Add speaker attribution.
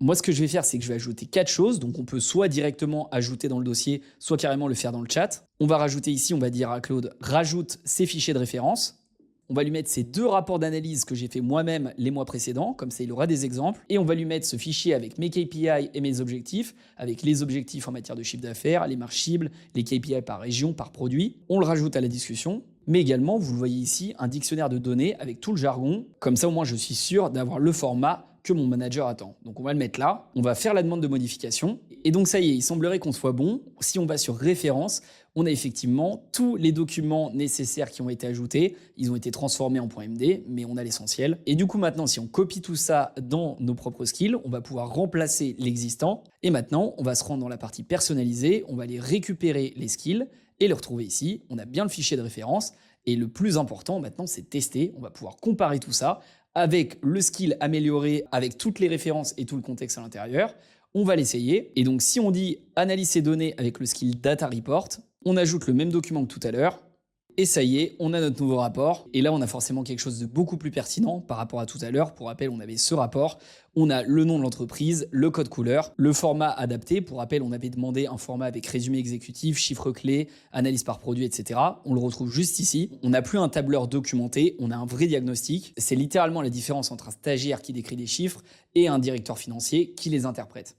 Speaker 1: Moi, ce que je vais faire, c'est que je vais ajouter 4 choses. Donc, on peut soit directement ajouter dans le dossier, soit carrément le faire dans le chat. On va rajouter ici, on va dire à Claude, rajoute ces fichiers de référence. On va lui mettre ces 2 rapports d'analyse que j'ai fait moi-même les mois précédents, comme ça il aura des exemples. Et on va lui mettre ce fichier avec mes KPI et mes objectifs, avec les objectifs en matière de chiffre d'affaires, les marges cibles, les KPI par région, par produit. On le rajoute à la discussion. Mais également, vous le voyez ici, un dictionnaire de données avec tout le jargon. Comme ça, au moins, je suis sûr d'avoir le format que mon manager attend. Donc on va le mettre là, on va faire la demande de modification. Et donc ça y est, il semblerait qu'on soit bon. Si on va sur référence, on a effectivement tous les documents nécessaires qui ont été ajoutés. Ils ont été transformés en .md, mais on a l'essentiel. Et du coup maintenant, si on copie tout ça dans nos propres skills, on va pouvoir remplacer l'existant. Et maintenant, on va se rendre dans la partie personnalisée, on va aller récupérer les skills et le retrouver ici. On a bien le fichier de référence. Et le plus important maintenant, c'est tester. On va pouvoir comparer tout ça avec le skill amélioré, avec toutes les références et tout le contexte à l'intérieur. On va l'essayer. Et donc, si on dit analyse ces données avec le skill data report, on ajoute le même document que tout à l'heure. Et ça y est, on a notre nouveau rapport. Et là, on a forcément quelque chose de beaucoup plus pertinent par rapport à tout à l'heure. Pour rappel, on avait ce rapport. On a le nom de l'entreprise, le code couleur, le format adapté. Pour rappel, on avait demandé un format avec résumé exécutif, chiffres clés, analyse par produit, etc. On le retrouve juste ici. On n'a plus un tableur documenté, on a un vrai diagnostic. C'est littéralement la différence entre un stagiaire qui décrit des chiffres et un directeur financier qui les interprète.